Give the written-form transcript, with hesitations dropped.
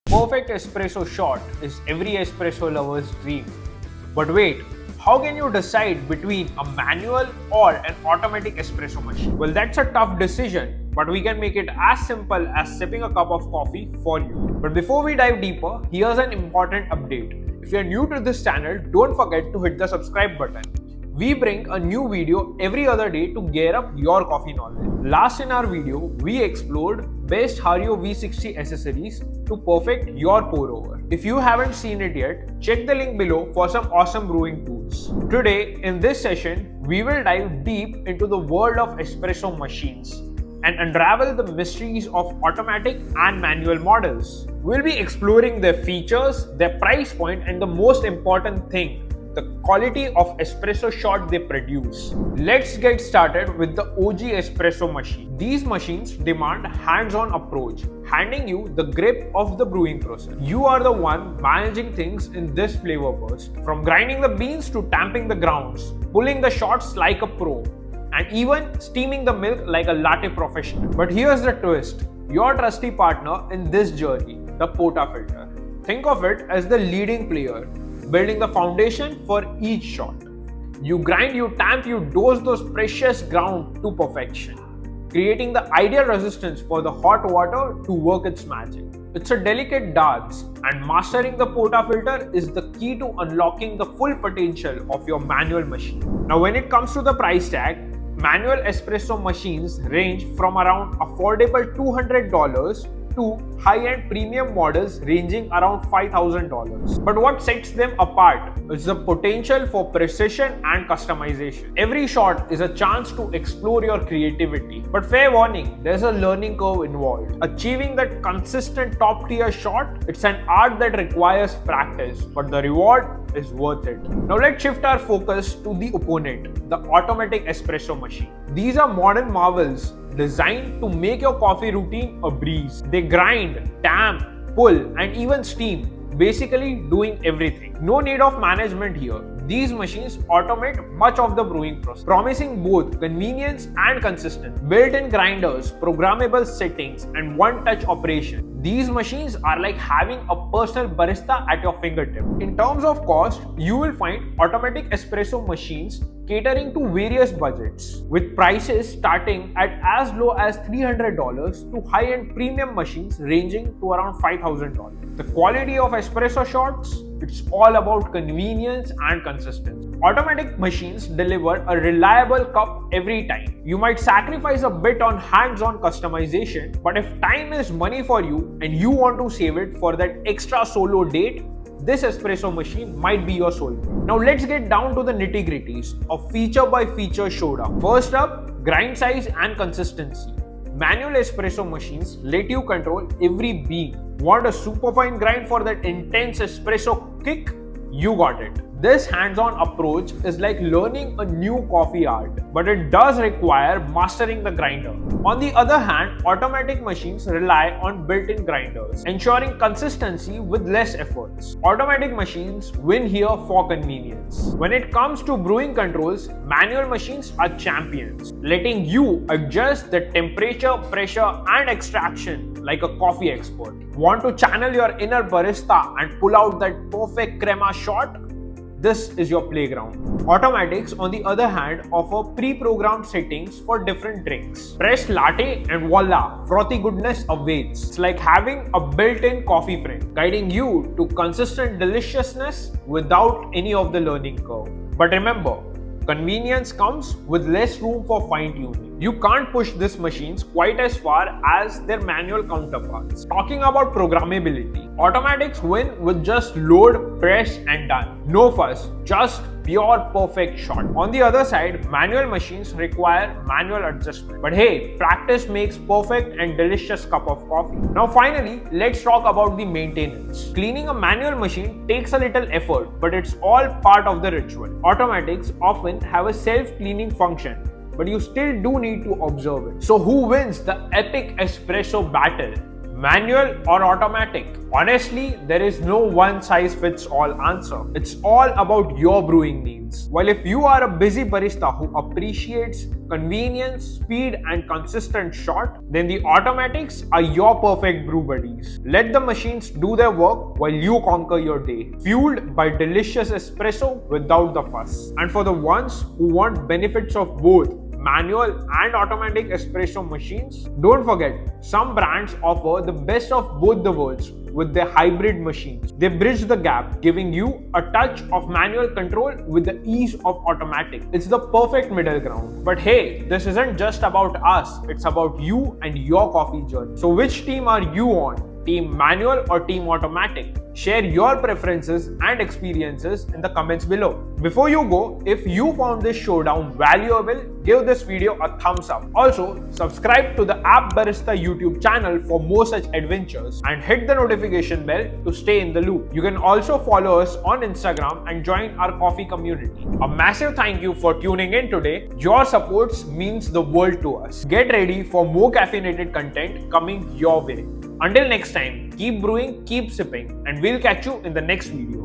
perfect espresso shot is every espresso lover's dream. But wait, how can you decide between a manual or an automatic espresso machine? Well, that's a tough decision, but we can make it as simple as sipping a cup of coffee for you. But before we dive deeper, here's an important update. If you're new to this channel, don't forget to hit the subscribe button. We bring a new video every other day to gear up your coffee knowledge. Last in our video, we explored best Hario V60 accessories to perfect your pour over. If you haven't seen it yet, check the link below for some awesome brewing tools. Today, in this session, we will dive deep into the world of espresso machines and unravel the mysteries of automatic and manual models. We'll be exploring their features, their price point, and the most important thing, the quality of espresso shot they produce. Let's get started with the OG espresso machine. These machines demand hands-on approach, handing you the grip of the brewing process. You are the one managing things in this flavor burst, from grinding the beans to tamping the grounds, pulling the shots like a pro, and even steaming the milk like a latte professional. But here's the twist, your trusty partner in this journey, the POA Filter. Think of it as the leading player, building the foundation for each shot. You grind, you tamp, you dose those precious ground to perfection, creating the ideal resistance for the hot water to work its magic. It's a delicate dance, and mastering the POA filter is the key to unlocking the full potential of your manual machine. Now, when it comes to the price tag, manual espresso machines range from around affordable $200 to high-end premium models ranging around $5,000. But what sets them apart is the potential for precision and customization. Every shot is a chance to explore your creativity. But fair warning, there's a learning curve involved. Achieving that consistent top-tier shot, it's an art that requires practice, but the reward is worth it. Now let's shift our focus to the opponent, the automatic espresso machine. These are modern marvels designed to make your coffee routine a breeze. They grind, tamp, pull, and even steam, basically doing everything. No need of management here. These machines automate much of the brewing process, promising both convenience and consistency. Built-in grinders, programmable settings, and one-touch operation. These machines are like having a personal barista at your fingertip. In terms of cost, you will find automatic espresso machines catering to various budgets, with prices starting at as low as $300 to high-end premium machines ranging to around $5,000. The quality of espresso shots, it's all about convenience and consistency. Automatic machines deliver a reliable cup every time. You might sacrifice a bit on hands-on customization, but if time is money for you and you want to save it for that extra solo date, this espresso machine might be your soul. Now let's get down to the nitty-gritties of feature-by-feature showdown. First up, grind size and consistency. Manual espresso machines let you control every bean. Want a superfine grind for that intense espresso kick? You got it. This hands-on approach is like learning a new coffee art, but it does require mastering the grinder. On the other hand, automatic machines rely on built-in grinders, ensuring consistency with less efforts. Automatic machines win here for convenience. When it comes to brewing controls, manual machines are champions, letting you adjust the temperature, pressure, and extraction like a coffee expert. Want to channel your inner barista and pull out that perfect crema shot? This is your playground. Automatics, on the other hand, offer pre-programmed settings for different drinks. Press latte and voila, frothy goodness awaits. It's like having a built-in coffee friend, guiding you to consistent deliciousness without any of the learning curve. But remember, convenience comes with less room for fine-tuning. You can't push these machines quite as far as their manual counterparts. Talking about programmability, automatics win with just load, press, and done. No fuss, just pure perfect shot. On the other side, manual machines require manual adjustment. But hey, practice makes perfect and delicious cup of coffee. Now finally, let's talk about the maintenance. Cleaning a manual machine takes a little effort, but it's all part of the ritual. Automatics often have a self-cleaning function, but you still do need to observe it. So who wins the epic espresso battle? manual or automatic? Honestly, there is no one size fits all answer. It's all about your brewing needs. While if you are a busy barista who appreciates convenience, speed, and consistent shot, then the automatics are your perfect brew buddies. Let the machines do their work while you conquer your day, fueled by delicious espresso without the fuss. And for the ones who want benefits of both manual and automatic espresso machines, don't forget, some brands offer the best of both the worlds with their hybrid machines. They bridge the gap, giving you a touch of manual control with the ease of automatic. It's the perfect middle ground. But hey, this isn't just about us, it's about you and your coffee journey. So which team are you on? Team manual or team automatic? Share your preferences and experiences in the comments below. Before you go, if you found this showdown valuable, give this video a thumbs up. Also, subscribe to the App Barista YouTube channel for more such adventures and hit the notification bell to stay in the loop. You can also follow us on Instagram and join our coffee community. A massive thank you for tuning in today. Your support means the world to us. Get ready for more caffeinated content coming your way. Until next time, keep brewing, keep sipping, and we'll catch you in the next video.